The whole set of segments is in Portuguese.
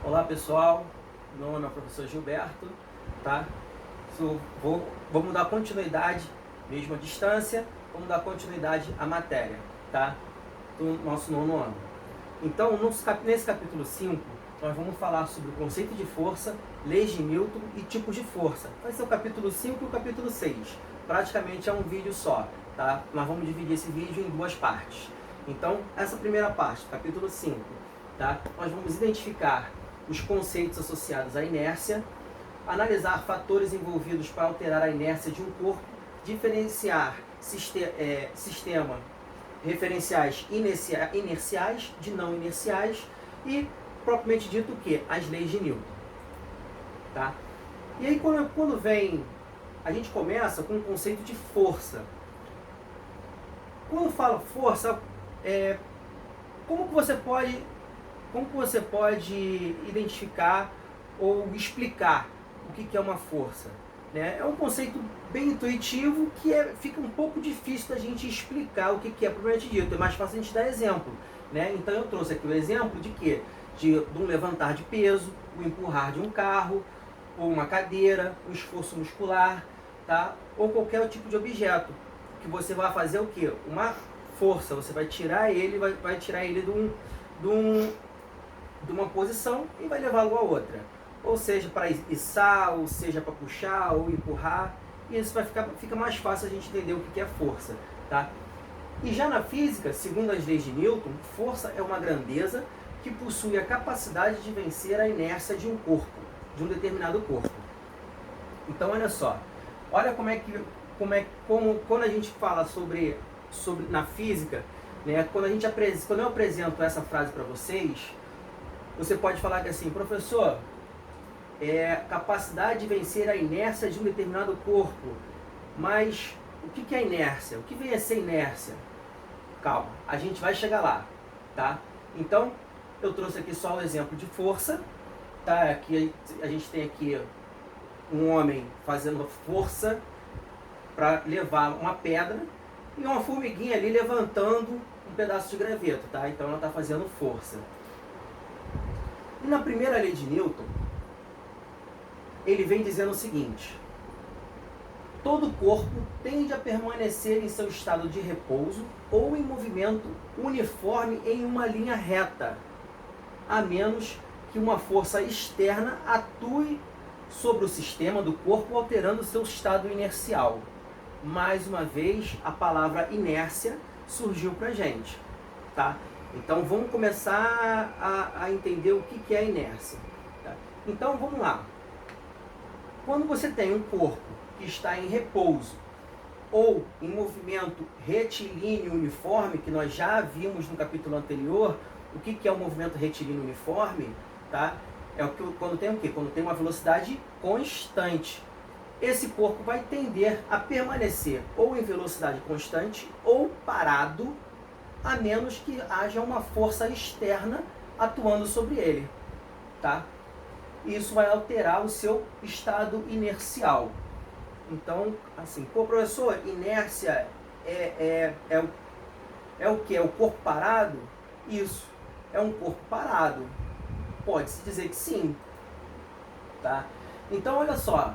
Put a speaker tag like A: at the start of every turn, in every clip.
A: Olá pessoal, meu nome é o professor Gilberto, tá? Vamos dar continuidade, mesmo à distância, vamos dar continuidade à matéria, tá? Do nosso nono ano. Então, nesse capítulo 5, nós vamos falar sobre o conceito de força, leis de Newton e tipos de força. Vai ser o capítulo 5 e o capítulo 6. Praticamente é um vídeo só, tá? Nós vamos dividir esse vídeo em duas partes. Então, essa primeira parte, capítulo 5, tá? Nós vamos identificar os conceitos associados à inércia, analisar fatores envolvidos para alterar a inércia de um corpo, diferenciar sistema referenciais inerciais de não inerciais e, propriamente dito, o que? As leis de Newton. Tá? E aí, quando vem, a gente começa com o conceito de força. Quando fala força, como que você pode identificar ou explicar o que é uma força? Né? É um conceito bem intuitivo que fica um pouco difícil da gente explicar o que é propriamente dito. É mais fácil a gente dar exemplo. Né? Então eu trouxe aqui o exemplo de quê? De um levantar de peso, o empurrar de um carro, ou uma cadeira, um esforço muscular, tá? Ou qualquer tipo de objeto. Que você vai fazer o quê? Uma força. Você vai tirar ele, vai tirar ele de uma posição e vai levá-lo a outra. Ou seja, para içar, ou seja, para puxar, ou empurrar. E isso fica mais fácil a gente entender o que é força. Tá? E já na física, segundo as leis de Newton, força é uma grandeza que possui a capacidade de vencer a inércia de um corpo, de um determinado corpo. Então, olha só. Olha quando a gente fala sobre na física, né, quando eu apresento essa frase para vocês, você pode falar que assim, professor, capacidade de vencer a inércia de um determinado corpo. Mas o que é inércia? O que vem a ser inércia? Calma, a gente vai chegar lá, tá? Então, eu trouxe aqui só o exemplo de força, tá? Aqui a gente tem aqui um homem fazendo força para levar uma pedra e uma formiguinha ali levantando um pedaço de graveto, tá? Então ela está fazendo força. E na primeira lei de Newton, ele vem dizendo o seguinte: todo corpo tende a permanecer em seu estado de repouso ou em movimento uniforme em uma linha reta, a menos que uma força externa atue sobre o sistema do corpo alterando seu estado inercial. Mais uma vez, a palavra inércia surgiu para a gente, tá? Então vamos começar a entender o que é a inércia. Tá? Então vamos lá. Quando você tem um corpo que está em repouso ou em movimento retilíneo uniforme, que nós já vimos no capítulo anterior, o que é o movimento retilíneo uniforme, tá? Quando tem o quê? Quando tem uma velocidade constante. Esse corpo vai tender a permanecer ou em velocidade constante ou parado, a menos que haja uma força externa atuando sobre ele, tá? Isso vai alterar o seu estado inercial. Então, assim, pô, professor, inércia é o que? É o corpo parado? Isso, é um corpo parado. Pode-se dizer que sim, tá? Então, olha só,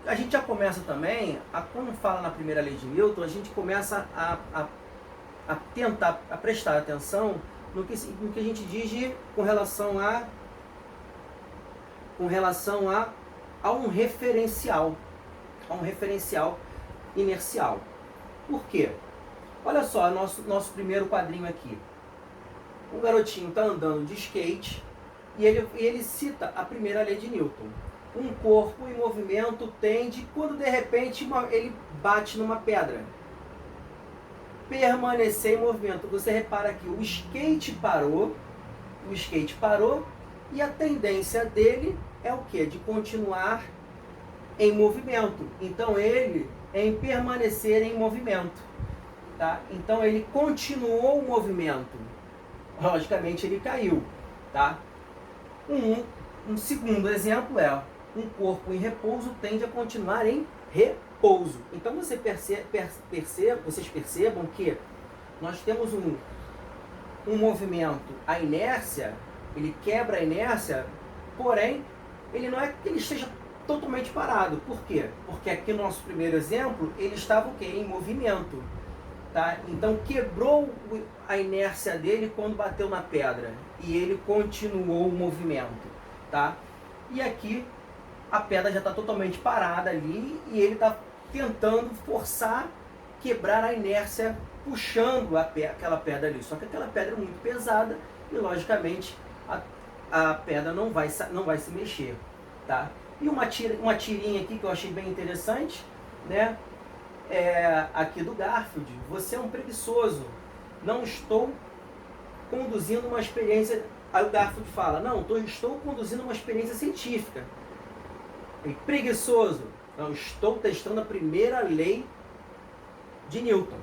A: a gente já começa também, quando fala na primeira lei de Newton, a gente começa a tentar, a prestar atenção no que a gente diz com relação a um referencial inercial. Por quê? Olha só, nosso primeiro quadrinho aqui. O garotinho está andando de skate e ele cita a primeira lei de Newton. Um corpo em movimento tende, quando de repente ele bate numa pedra, permanecer em movimento. Você repara que o skate parou e a tendência dele é o que? De continuar em movimento. Então ele é em permanecer em movimento. Tá? Então ele continuou o movimento. Logicamente ele caiu. Tá? Um segundo exemplo é: um corpo em repouso tende a continuar em repouso. Então vocês percebam que nós temos um movimento, a inércia, ele quebra a inércia, porém, ele não é que ele esteja totalmente parado. Por quê? Porque aqui no nosso primeiro exemplo, ele estava o quê? Em movimento. Tá? Então quebrou a inércia dele quando bateu na pedra e ele continuou o movimento. Tá? E aqui a pedra já está totalmente parada ali e ele está tentando forçar, quebrar a inércia, puxando aquela pedra ali. Só que aquela pedra é muito pesada e logicamente a pedra não vai se mexer. Tá? E uma tirinha aqui que eu achei bem interessante, né? Aqui do Garfield: você é um preguiçoso, não estou conduzindo uma experiência. Aí o Garfield fala: não, estou conduzindo uma experiência científica. E preguiçoso: não, estou testando a primeira lei de Newton.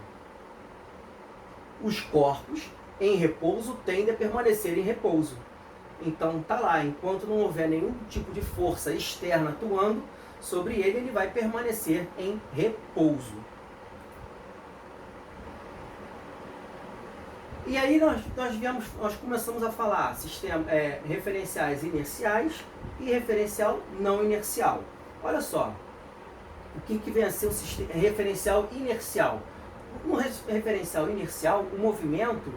A: Os corpos em repouso tendem a permanecer em repouso. Então tá lá, enquanto não houver nenhum tipo de força externa atuando sobre ele, ele vai permanecer em repouso. E aí nós começamos a falar referenciais inerciais e referencial não inercial. Olha só, o que vem a ser o referencial inercial? No referencial inercial, o movimento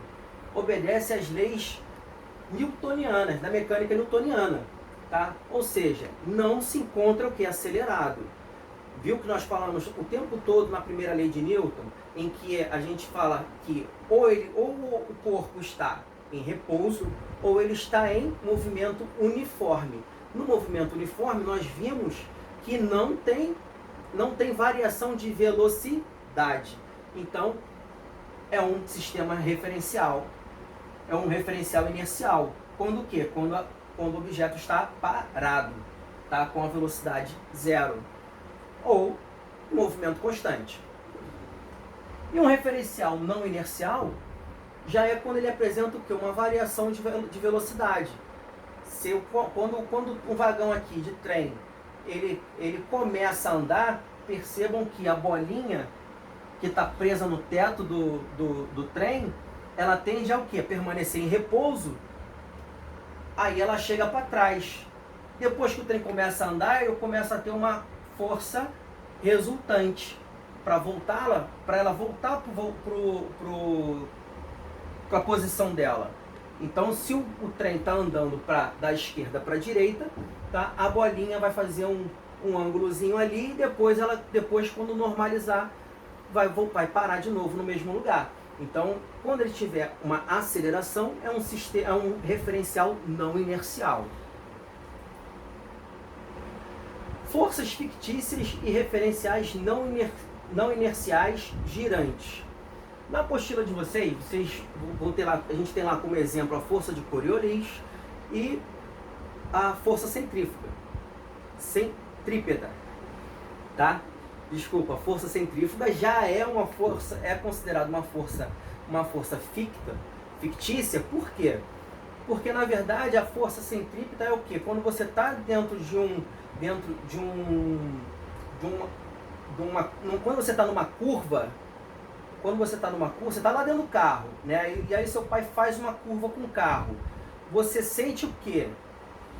A: obedece às leis newtonianas, da mecânica newtoniana. Tá? Ou seja, não se encontra o que? Acelerado. Viu que nós falamos o tempo todo na primeira lei de Newton, em que a gente fala que ou o corpo está em repouso, ou ele está em movimento uniforme. No movimento uniforme, nós vimos que não tem variação de velocidade. Então, é um sistema referencial. É um referencial inercial. Quando o quê? Quando o objeto está parado, tá? Com a velocidade zero. Ou movimento constante. E um referencial não inercial já é quando ele apresenta o quê? Uma variação de velocidade. Quando um vagão aqui de trem ele começa a andar, percebam que a bolinha que está presa no teto do trem, ela tende a o quê? Permanecer em repouso. Aí ela chega para trás. Depois que o trem começa a andar, eu começo a ter uma força resultante para ela voltar para a posição dela. Então, se o trem está andando da esquerda para a direita, tá? A bolinha vai fazer um ângulozinho ali e depois quando normalizar, vai parar de novo no mesmo lugar. Então, quando ele tiver uma aceleração, é um referencial não inercial. Forças fictícias e referenciais não inerciais girantes. Na apostila de vocês vão ter lá, a gente tem lá como exemplo a força de Coriolis e a força centrífuga. Centrípeta, tá? Desculpa, a força centrífuga já é uma força, é considerada uma força fictícia. Por quê? Porque na verdade a força centrípeta é o quê? Quando você está quando você está numa curva, você está lá dentro do carro, né? E aí seu pai faz uma curva com o carro. Você sente o quê?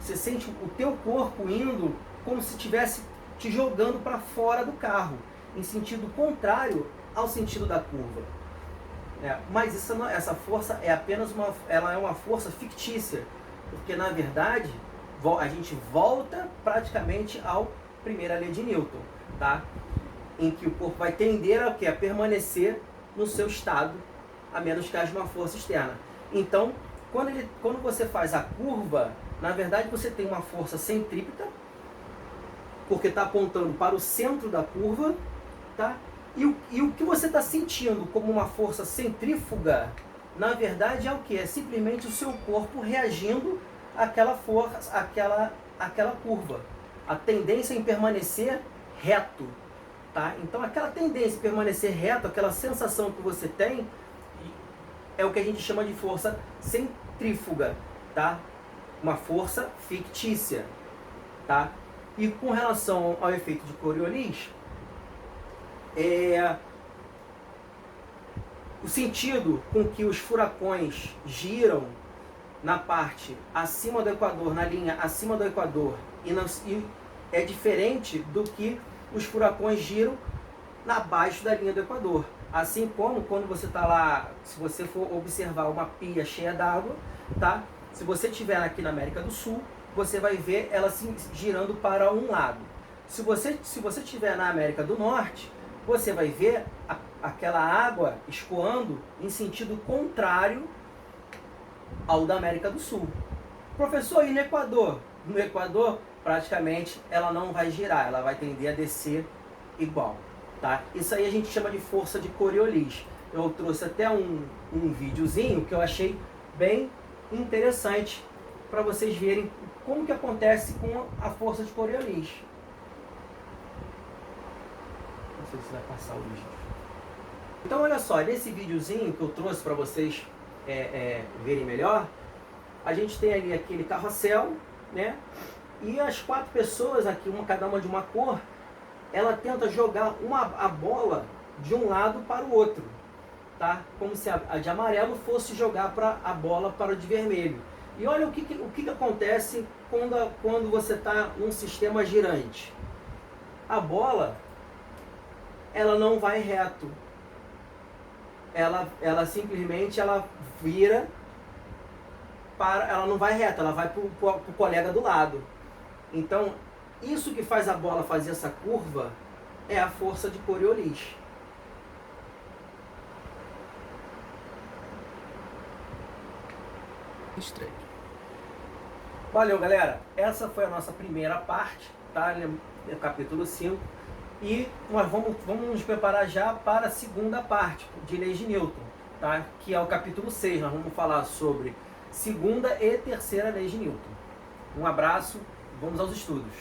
A: Você sente o teu corpo indo como se estivesse te jogando para fora do carro, em sentido contrário ao sentido da curva. Mas essa força é apenas uma força fictícia, porque na verdade a gente volta praticamente à primeira lei de Newton, tá? Em que o corpo vai tender a permanecer no seu estado, a menos que haja uma força externa. Então, quando você faz a curva, na verdade você tem uma força centrípeta, porque está apontando para o centro da curva, tá? E o que você está sentindo como uma força centrífuga, na verdade é o que? É simplesmente o seu corpo reagindo àquela força, àquela curva. A tendência em permanecer reto, tá? Então aquela tendência em permanecer reto, aquela sensação que você tem, é o que a gente chama de força centrífuga, tá? Uma força fictícia, tá? E com relação ao efeito de Coriolis, o sentido com que os furacões giram na parte acima do Equador, na linha acima do Equador, e é diferente do que os furacões giram abaixo da linha do Equador. Assim como quando você está lá, se você for observar uma pia cheia d'água, tá? Se você estiver aqui na América do Sul, você vai ver ela se girando para um lado. Se você estiver na América do Norte, você vai ver aquela água escoando em sentido contrário ao da América do Sul. Professor, e no Equador? No Equador, praticamente, ela não vai girar, ela vai tender a descer igual. Tá? Isso aí a gente chama de força de Coriolis. Eu trouxe até um videozinho que eu achei bem interessante para vocês verem como que acontece com a força de Coriolis. Não sei se vai passar o vídeo. Então olha só, nesse videozinho que eu trouxe para vocês verem melhor, a gente tem ali aquele carrossel, né? E as 4 pessoas aqui, cada uma de uma cor, ela tenta jogar a bola de um lado para o outro, tá? Como se a de amarelo fosse jogar a bola para o de vermelho. E olha o que acontece quando você está num sistema girante. A bola, ela não vai reto. Ela simplesmente vira ela não vai reto, ela vai para o colega do lado. Então, isso que faz a bola fazer essa curva é a força de Coriolis. Estranho. Valeu, galera. Essa foi a nossa primeira parte, tá? Capítulo 5. E nós vamos nos preparar já para a segunda parte de leis de Newton, tá? Que é o capítulo 6. Nós vamos falar sobre segunda e terceira leis de Newton. Um abraço, vamos aos estudos.